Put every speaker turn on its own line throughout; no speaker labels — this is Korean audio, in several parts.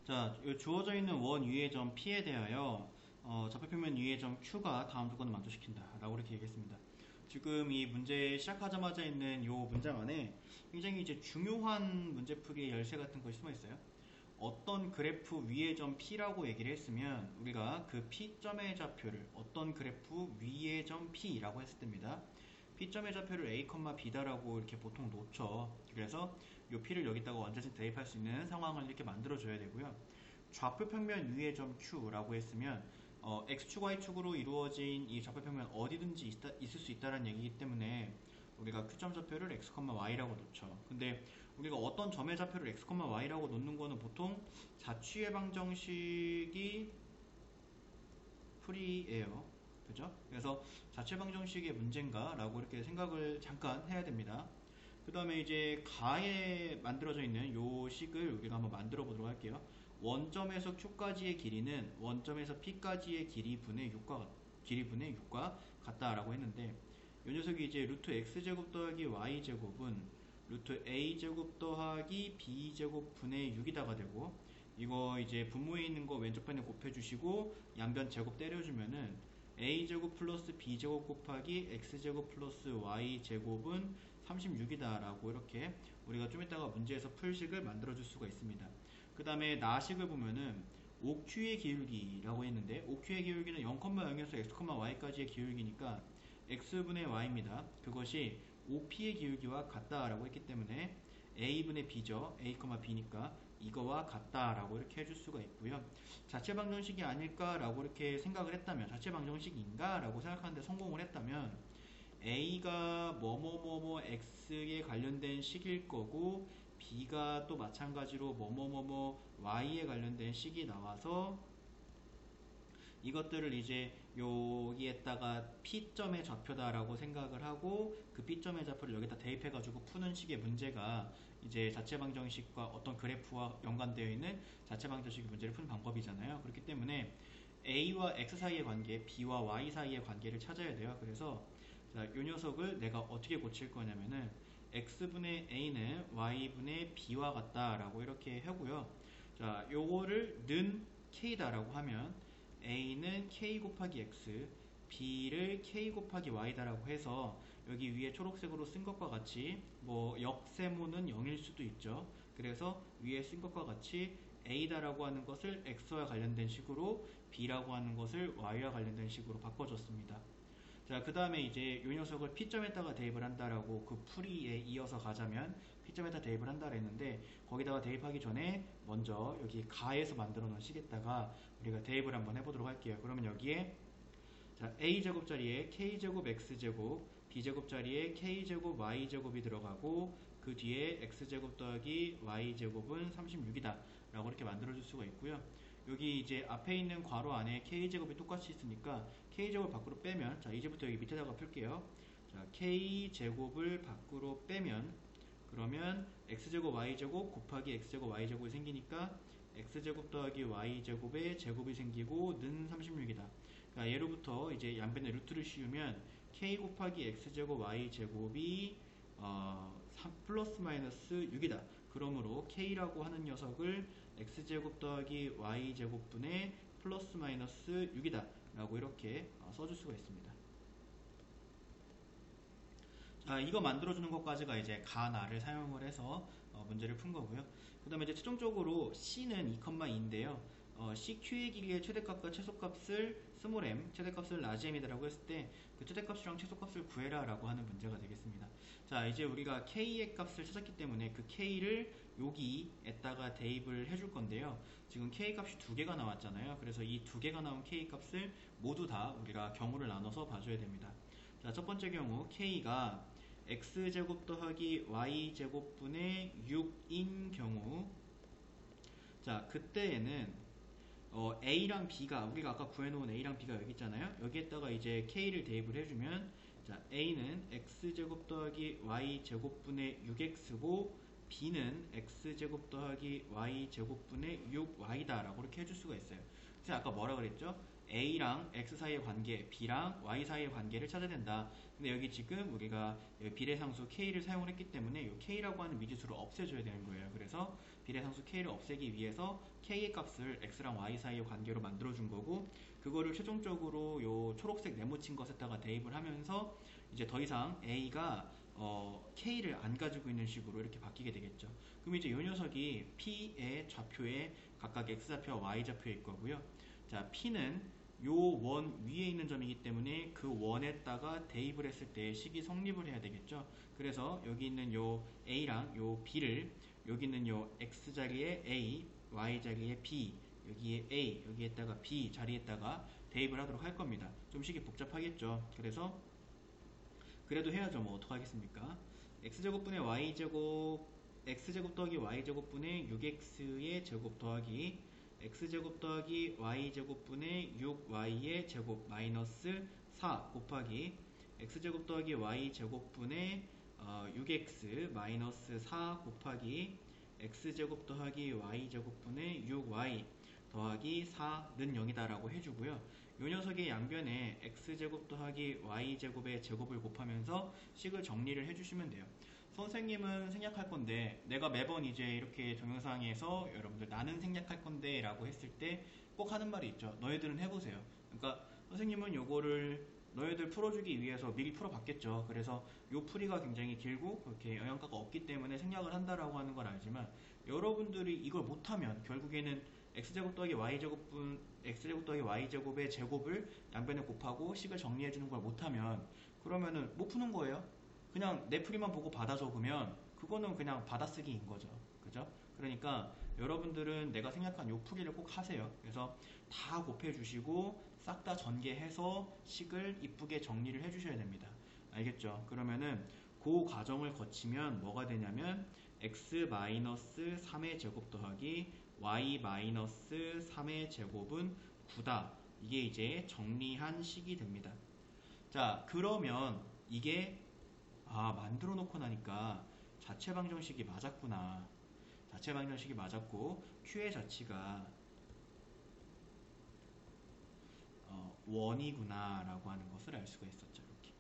자, 요 주어져 있는 원 위의 점 P에 대하여 좌표평면 위의 점 Q가 다음 조건을 만족시킨다 라고 이렇게 얘기했습니다. 지금 이 문제 시작하자마자 있는 요 문장 안에 굉장히 이제 중요한 문제풀이의 열쇠 같은 것이 숨어 있어요. 어떤 그래프 위의 점 P라고 얘기를 했으면 우리가 그 P점의 좌표를 어떤 그래프 위의 점 P라고 했을 때입니다. P점의 좌표를 A, B다라고 이렇게 보통 놓죠. 그래서 이 P를 여기다가 언제든 대입할 수 있는 상황을 이렇게 만들어줘야 되고요. 좌표 평면 위의 점 Q라고 했으면 X축, Y축으로 이루어진 이 좌표 평면 어디든지 있을 수 있다는 얘기이기 때문에 우리가 Q점 좌표를 X, Y라고 놓죠. 근데 우리가 어떤 점의 좌표를 X, Y라고 놓는 거는 보통 자취의 방정식이 풀이에요. 그죠? 그래서 자체 방정식의 문제인가? 라고 이렇게 생각을 잠깐 해야 됩니다. 그 다음에 이제 가에 만들어져 있는 요 식을 우리가 한번 만들어 보도록 할게요. 원점에서 Q까지의 길이는 원점에서 P까지의 길이 분의 6과 같다라고 했는데 이 녀석이 이제 루트 X제곱 더하기 Y제곱은 루트 A제곱 더하기 B제곱 분의 6이다가 되고 이거 이제 분모에 있는 거 왼쪽 편에 곱해주시고 양변 제곱 때려주면은 a제곱 플러스 b제곱 곱하기 x제곱 플러스 y제곱은 36이다 라고 이렇게 우리가 좀 이따가 문제에서 풀식을 만들어 줄 수가 있습니다. 그 다음에 나식을 보면은 OQ의 기울기라고 했는데 OQ의 기울기는 0,0에서 x, y까지의 기울기니까 x분의 y입니다. 그것이 OP의 기울기와 같다라고 했기 때문에 a분의 b죠. a, b니까 이거와 같다라고 이렇게 해줄 수가 있고요. 자체 방정식이 아닐까라고 이렇게 생각을 했다면 자체 방정식인가라고 생각하는데 성공을 했다면 a가 뭐뭐뭐뭐 x에 관련된 식일 거고 b가 또 마찬가지로 뭐뭐뭐뭐 y에 관련된 식이 나와서 이것들을 이제 여기에다가 P점의 좌표다라고 생각을 하고 그 P점의 좌표를 여기다 대입해가지고 푸는 식의 문제가 이제 자체 방정식과 어떤 그래프와 연관되어 있는 자체 방정식 문제를 푸는 방법이잖아요. 그렇기 때문에 A와 X 사이의 관계, B와 Y 사이의 관계를 찾아야 돼요. 그래서 자, 이 녀석을 내가 어떻게 고칠 거냐면은 X분의 A는 Y분의 B와 같다라고 이렇게 하고요. 자, 요거를 는 K다라고 하면 A는 K 곱하기 X, B를 K 곱하기 Y다라고 해서 여기 위에 초록색으로 쓴 것과 같이 뭐 역세모는 0일 수도 있죠. 그래서 위에 쓴 것과 같이 A다라고 하는 것을 X와 관련된 식으로 B라고 하는 것을 Y와 관련된 식으로 바꿔줬습니다. 자, 그 다음에 이제 이 녀석을 P점에다가 대입을 한다라고 그 풀이에 이어서 가자면 P점에다 대입을 한다 했는데 거기다가 대입하기 전에 먼저 여기 가에서 만들어 놓은 식에다가 우리가 대입을 한번 해보도록 할게요. 그러면 여기에 자, a제곱 자리에 k제곱 x제곱, b제곱 자리에 k제곱 y제곱이 들어가고 그 뒤에 x제곱 더하기 y제곱은 36이다 라고 이렇게 만들어줄 수가 있고요. 여기 이제 앞에 있는 괄호 안에 k제곱이 똑같이 있으니까 k제곱을 밖으로 빼면 자, 이제부터 여기 밑에다가 풀게요. 자, k제곱을 밖으로 빼면 그러면 x제곱 y제곱 곱하기 x제곱 y제곱이 생기니까 x제곱 더하기 y제곱의 제곱이 생기고 는 36이다. 그러니까 예로부터 이제 양변에 루트를 씌우면 k 곱하기 x제곱 y제곱이 플러스 마이너스 6이다. 그러므로 k라고 하는 녀석을 x제곱 더하기 y제곱분의 플러스 마이너스 6이다. 라고 이렇게 써줄 수가 있습니다. 자, 이거 만들어주는 것까지가 이제 가나를 사용을 해서 문제를 푼 거고요. 그 다음에 이제 최종적으로 C는 2,2인데요. CQ의 길이의 최대값과 최소값을 스몰 m, 최대값을 라지 m이다라고 했을 때 그 최대값이랑 최소값을 구해라 라고 하는 문제가 되겠습니다. 자, 이제 우리가 K의 값을 찾았기 때문에 그 K를 여기에다가 대입을 해줄 건데요. 지금 K 값이 두 개가 나왔잖아요. 그래서 이 두 개가 나온 K 값을 모두 다 우리가 경우를 나눠서 봐줘야 됩니다. 자, 첫 번째 경우 K가 x제곱 더하기 y제곱분의 6인 경우 자, 그때에는 a랑 b가 우리가 아까 구해놓은 a랑 b가 여기 있잖아요. 여기에다가 이제 k를 대입을 해주면 자, a는 x제곱 더하기 y제곱분의 6x고 b는 x제곱 더하기 y제곱분의 6y다 라고 이렇게 해줄 수가 있어요. 그래서 아까 뭐라 그랬죠? a랑 x 사이의 관계, b랑 y 사이의 관계를 찾아야 된다. 근데 여기 지금 우리가 비례상수 k를 사용을 했기 때문에 이 k라고 하는 미지수를 없애줘야 되는 거예요. 그래서 비례상수 k를 없애기 위해서 k의 값을 x랑 y 사이의 관계로 만들어준 거고, 그거를 최종적으로 요 초록색 네모친 것에다가 대입을 하면서 이제 더 이상 a가 k를 안 가지고 있는 식으로 이렇게 바뀌게 되겠죠. 그럼 이제 이 녀석이 p의 좌표에 각각 x좌표와 y좌표일 거고요. 자, p는 요 원 위에 있는 점이기 때문에 그 원에다가 대입을 했을 때 식이 성립을 해야 되겠죠. 그래서 여기 있는 요 a랑 요 b를 여기 있는 요 x 자리에 a, y 자리에 b, 여기에 a, 여기에다가 b 자리에다가 대입을 하도록 할 겁니다. 좀 식이 복잡하겠죠. 그래서 그래도 해야죠. 뭐 어떡하겠습니까? x제곱분의 y제곱, x제곱 더하기 y제곱분의 6x의 제곱 더하기 x제곱 더하기 y제곱분의 6y의 제곱 마이너스 4 곱하기 x제곱 더하기 y제곱분의 6x 마이너스 4 곱하기 x제곱 더하기 y제곱분의 6y 더하기 4는 0이다 라고 해주고요. 이 녀석의 양변에 x제곱 더하기 y제곱의 제곱을 곱하면서 식을 정리를 해주시면 돼요. 선생님은 생략할 건데, 내가 매번 이제 이렇게 동영상에서 여러분들 나는 생략할 건데 라고 했을 때 꼭 하는 말이 있죠. 너희들은 해보세요. 그러니까 선생님은 요거를 너희들 풀어주기 위해서 미리 풀어봤겠죠. 그래서 요 풀이가 굉장히 길고 그렇게 영양가가 없기 때문에 생략을 한다라고 하는 걸 알지만, 여러분들이 이걸 못하면 결국에는 x제곱 더하기 y제곱의 제곱을 양변에 곱하고 식을 정리해주는 걸 못하면 그러면은 못 푸는 거예요. 그냥 내 풀이만 보고 받아 적으면 그거는 그냥 받아쓰기인 거죠. 그죠? 그러니까 여러분들은 내가 생각한 요 풀이를 꼭 하세요. 그래서 다 곱해주시고 싹 다 전개해서 식을 이쁘게 정리를 해주셔야 됩니다. 알겠죠? 그러면은 그 과정을 거치면 뭐가 되냐면 x-3의 제곱 더하기 y-3의 제곱은 9다. 이게 이제 정리한 식이 됩니다. 자, 그러면 이게 만들어 놓고 나니까 자체 방정식이 맞았구나. 자체 방정식이 맞았고 q의 자치가 원이구나 라고 하는 것을 알 수가 있었죠. 이렇게.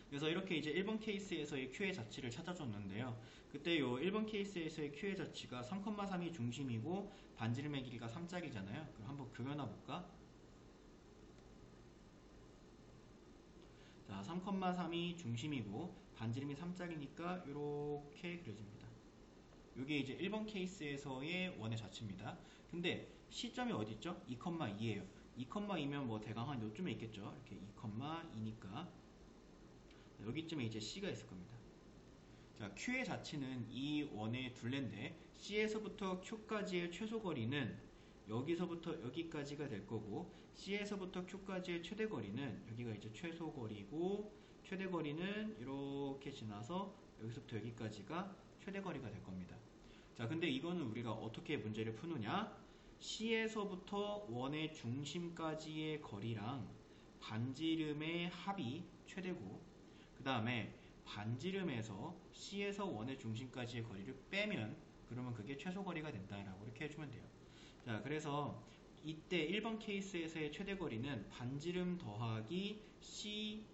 그래서 이렇게 이제 1번 케이스에서의 q의 자치를 찾아줬는데요. 그때 요 1번 케이스에서의 q의 자치가 3,3이 중심이고 반지름의 길이가 3짝이잖아요. 그럼 한번 그려놔 볼까? 자, 3,3이 중심이고 반지름이 3짝이니까 이렇게 그려집니다. 이게 이제 1번 케이스에서의 원의 자치입니다. 근데 시점이 어디 있죠? 2,2예요. 2,2면 뭐 대강 한 요쯤에 있겠죠. 이렇게 2,2니까 여기쯤에 이제 C가 있을 겁니다. 자, Q의 자치는 이 원의 둘레인데 C에서부터 Q까지의 최소거리는 여기서부터 여기까지가 될 거고, C에서부터 Q까지의 최대거리는 여기가 이제 최소거리고, 최대거리는 이렇게 지나서 여기서부터 여기까지가 최대거리가 될 겁니다. 자, 근데 이거는 우리가 어떻게 문제를 푸느냐? C에서부터 원의 중심까지의 거리랑 반지름의 합이 최대고, 그 다음에 반지름에서 C에서 원의 중심까지의 거리를 빼면 그러면 그게 최소거리가 된다라고 이렇게 해주면 돼요. 자, 그래서 이때 1번 케이스에서의 최대거리는 반지름 더하기 C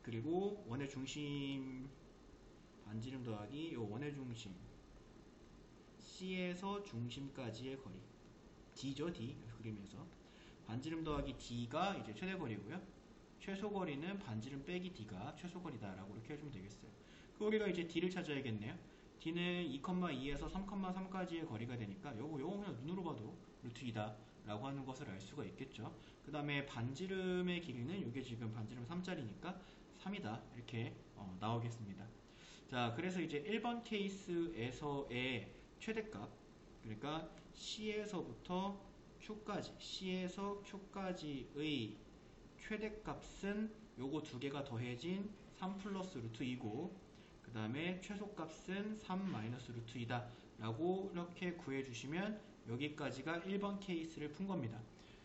그리고 원의 중심, 반지름 더하기 요 원의 중심 C에서 중심까지의 거리 D죠. D. 그림에서 반지름 더하기 D가 이제 최대거리고요. 최소거리는 반지름 빼기 D가 최소거리다라고 이렇게 해주면 되겠어요. 그 우리가 이제 D를 찾아야겠네요. D는 2,2에서 3,3까지의 거리가 되니까 요거 그냥 눈으로 봐도 루트 2다 라고 하는 것을 알 수가 있겠죠. 그 다음에 반지름의 길이는 이게 지금 반지름 3짜리니까 3이다 이렇게 나오겠습니다. 자, 그래서 이제 1번 케이스에서의 최대값, 그러니까 C에서부터 Q까지, C에서 Q까지의 최대값은 요거 두 개가 더해진 3 플러스 루트 2고, 그 다음에 최소값은 3 마이너스 루트 2다 라고 이렇게 구해주시면 여기까지가 1번 케이스를 푼 겁니다.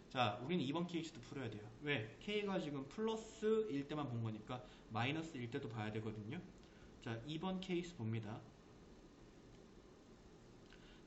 자, 우리는 2번 케이스도 풀어야 돼요. 왜? K가 지금 플러스 일 때만 본 거니까 마이너스 일 때도 봐야 되거든요. 자, 2번 케이스 봅니다.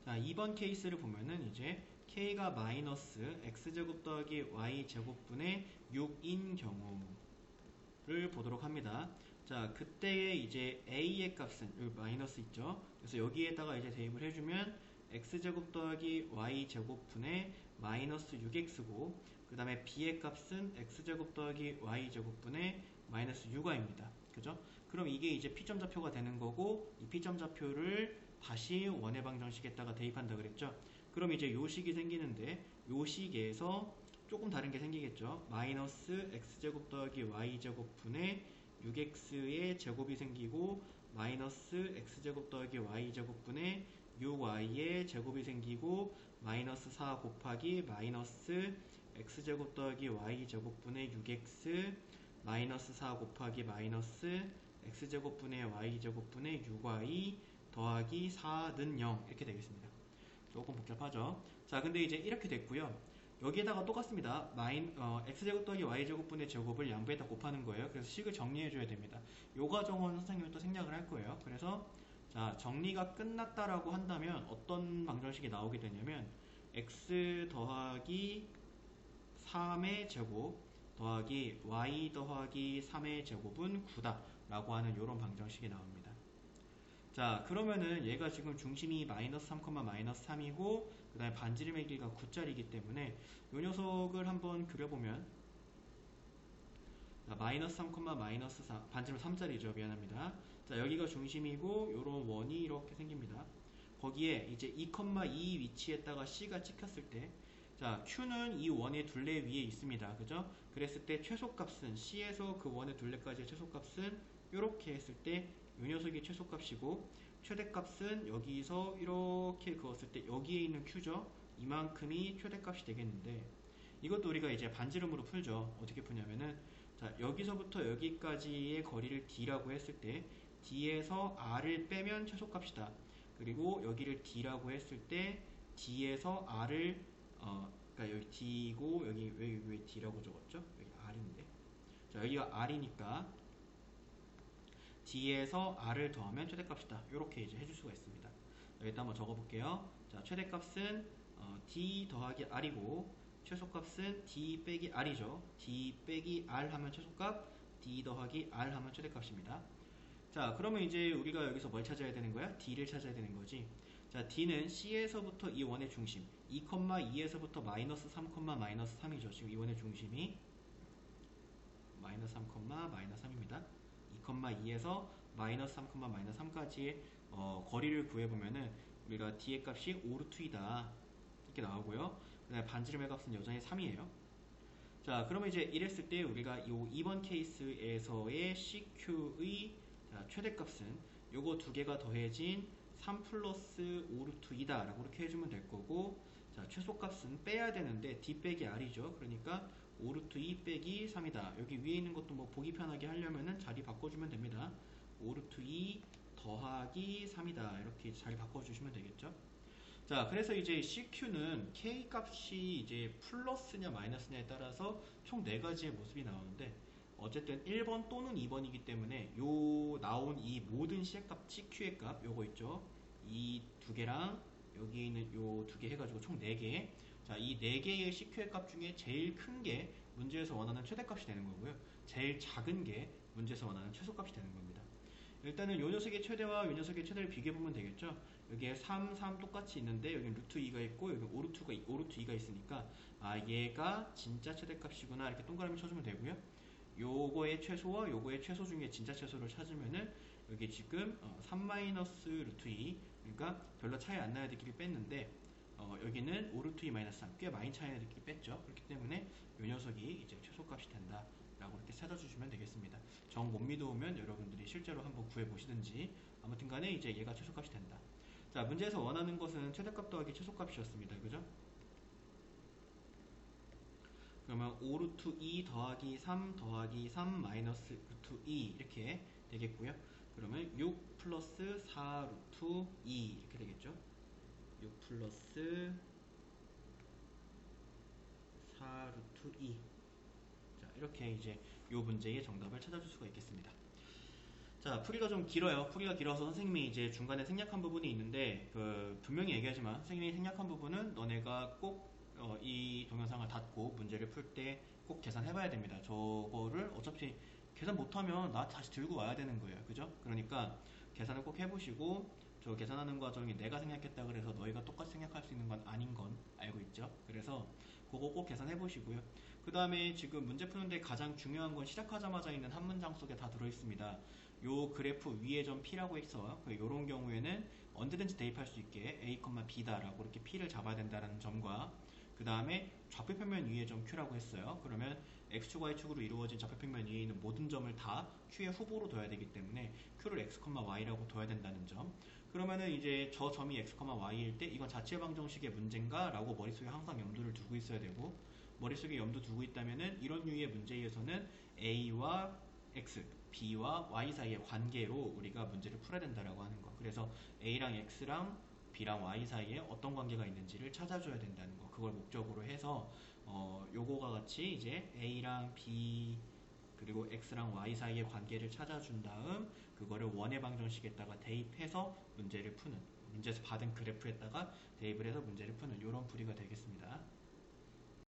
자, 2번 케이스를 보면은 이제 k가 마이너스 x제곱 더하기 y제곱분의 6인 경우를 보도록 합니다. 자, 그때에 이제 a의 값은 여기 마이너스 있죠. 그래서 여기에다가 이제 대입을 해주면 x제곱 더하기 y제곱분의 마이너스 6x고, 그 다음에 b의 값은 x제곱 더하기 y제곱분의 마이너스 6y입니다. 그죠? 그럼 이게 이제 p점 좌표가 되는 거고, 이 p점 좌표를 다시 원의 방정식에다가 대입한다 그랬죠. 그럼 이제 요 식이 생기는데, 요 식에서 조금 다른 게 생기겠죠. 마이너스 x제곱 더하기 y제곱분의 6x의 제곱이 생기고, 마이너스 x제곱 더하기 y제곱분의 6y의 제곱이 생기고, 마이너스 4 곱하기 마이너스 x제곱 더하기 y제곱분의 6x 마이너스 4 곱하기 마이너스 x제곱분의 y제곱분의 6y 더하기 4는 0 이렇게 되겠습니다. 조금 복잡하죠. 자, 근데 이제 이렇게 됐고요. 여기에다가 똑같습니다. x제곱 더하기 y제곱분의 제곱을 양배에다 곱하는 거예요. 그래서 식을 정리해줘야 됩니다. 요 과정은 선생님이 또 생략을 할 거예요. 그래서 자, 정리가 끝났다라고 한다면 어떤 방정식이 나오게 되냐면 x 더하기 3의 제곱 더하기 y 더하기 3의 제곱은 9다 라고 하는 이런 방정식이 나옵니다. 자, 그러면은 얘가 지금 중심이 마이너스 3, 마이너스 3이고 그 다음에 반지름의 길이가 9짜리이기 때문에 이 녀석을 한번 그려보면, 자, 마이너스 3, 마이너스 4, 반지름 3짜리죠. 미안합니다. 자, 여기가 중심이고 요런 원이 이렇게 생깁니다. 거기에 이제 2,2 위치에다가 C가 찍혔을 때, 자, Q는 이 원의 둘레 위에 있습니다. 그죠? 그랬을 때 최소값은 C에서 그 원의 둘레까지의 최소값은 이렇게 했을 때 이 녀석이 최소값이고, 최대값은 여기서 이렇게 그었을 때 여기에 있는 Q죠. 이만큼이 최대값이 되겠는데, 이것도 우리가 이제 반지름으로 풀죠. 어떻게 푸냐면은, 자, 여기서부터 여기까지의 거리를 D라고 했을 때 D에서 R을 빼면 최소값이다. 그리고 여기를 D라고 했을 때 D에서 R을 그러니까 여기 D고 여기 왜 D라고 적었죠? 여기 R인데. 자, 여기가 R이니까 D에서 R을 더하면 최대값이다. 이렇게 이제 해줄 수가 있습니다. 여기다 한번 적어볼게요. 자, 최대값은 D 더하기 R이고 최소값은 D 빼기 R이죠. D 빼기 R 하면 최소값, D 더하기 R 하면 최대값입니다. 자, 그러면 이제 우리가 여기서 뭘 찾아야 되는 거야? D를 찾아야 되는 거지. 자, D는 C에서부터 이 원의 중심 2,2에서부터 마이너스 3, 마이너스 3이죠. 지금 이 원의 중심이 마이너스 3, 마이너스 3입니다. 2,2에서 마이너스 3, 마이너스 3까지의 거리를 구해보면은 우리가 D의 값이 5루트이다 이렇게 나오고요. 그 다음에 반지름의 값은 여전히 3이에요. 자, 그러면 이제 이랬을 때 우리가 이 2번 케이스에서의 CQ의 최대값은 요거 두 개가 더해진 3 플러스 5루트 2다 라고 이렇게 해주면 될 거고, 자, 최소값은 빼야 되는데 D 빼기 R이죠. 그러니까 5루트 2 빼기 3이다. 여기 위에 있는 것도 뭐 보기 편하게 하려면은 자리 바꿔주면 됩니다. 5루트 2 더하기 3이다. 이렇게 자리 바꿔주시면 되겠죠. 자, 그래서 이제 CQ는 K 값이 이제 플러스냐 마이너스냐에 따라서 총 4가지의 모습이 나오는데, 어쨌든 1번 또는 2번이기 때문에 요 나온 이 모든 CQ의 값 요거 있죠. 이 두 개랑 여기 있는 요 두 개 해가지고 총 4개. 자, 이 4개의 CQ의 값 중에 제일 큰 게 문제에서 원하는 최대값이 되는 거고요. 제일 작은 게 문제에서 원하는 최소값이 되는 겁니다. 일단은 요 녀석의 최대와 요 녀석의 최대를 비교해보면 되겠죠. 여기에 3, 3 똑같이 있는데 여기 루트 2가 있고 여기 5루트 2가 있으니까 얘가 진짜 최대값이구나 이렇게 동그라미 쳐주면 되고요. 요거의 최소와 요거의 최소 중에 진짜 최소를 찾으면은 여기 지금 3-루트 2 그러니까 별로 차이 안 나는 애들끼리 뺐는데 여기는 5루트 2 마이너스 3 꽤 많이 차이 나는 애들끼리 뺐죠. 그렇기 때문에 요 녀석이 이제 최소값이 된다 라고 이렇게 찾아주시면 되겠습니다. 정 못 믿어오면 여러분들이 실제로 한번 구해보시든지, 아무튼 간에 이제 얘가 최소값이 된다. 자, 문제에서 원하는 것은 최대값 더하기 최소값이었습니다. 그죠? 그러면 5루트 2 더하기 3 더하기 3 마이너스 루트 2 이렇게 되겠고요. 그러면 6 플러스 4루트 2 이렇게 되겠죠. 6 플러스 4루트 2. 자, 이렇게 이제 요 문제의 정답을 찾아줄 수가 있겠습니다. 자, 풀이가 좀 길어요. 풀이가 길어서 선생님이 이제 중간에 생략한 부분이 있는데, 분명히 얘기하지만, 선생님이 생략한 부분은 너네가 꼭, 이 동영상을 닫고 문제를 풀 때 꼭 계산해봐야 됩니다. 저거를 어차피 계산 못하면 나 다시 들고 와야 되는 거예요. 그죠? 그러니까 계산을 꼭 해보시고, 저 계산하는 과정이 내가 생략했다 그래서 너희가 똑같이 생략할 수 있는 건 아닌 건 알고 있죠? 그래서 그거 꼭 계산해보시고요. 그 다음에 지금 문제 푸는데 가장 중요한 건 시작하자마자 있는 한 문장 속에 다 들어있습니다. 요 그래프 위에 점 P라고 있어. 이런 경우에는 언제든지 대입할 수 있게 A, B다라고 이렇게 P를 잡아야 된다는 점과 그 다음에 좌표평면 위에 점 Q라고 했어요. 그러면 X축, Y축으로 이루어진 좌표평면 위에 있는 모든 점을 다 Q의 후보로 둬야 되기 때문에 Q를 X, Y라고 둬야 된다는 점. 그러면은 이제 저 점이 X, Y일 때 이건 자체 방정식의 문제인가? 라고 머릿속에 항상 염두를 두고 있어야 되고 머릿속에 염두 두고 있다면은 이런 류의 문제에서는 A와 X, B와 Y 사이의 관계로 우리가 문제를 풀어야 된다라고 하는 거. 그래서 A랑 X랑 B랑 Y 사이에 어떤 관계가 있는지를 찾아줘야 된다는 거. 그걸 목적으로 해서 요거가 같이 이제 A랑 B 그리고 X랑 Y 사이의 관계를 찾아준 다음 그거를 원의 방정식에다가 대입해서 문제를 푸는 문제에서 받은 그래프에다가 대입을 해서 문제를 푸는 이런 풀이가 되겠습니다.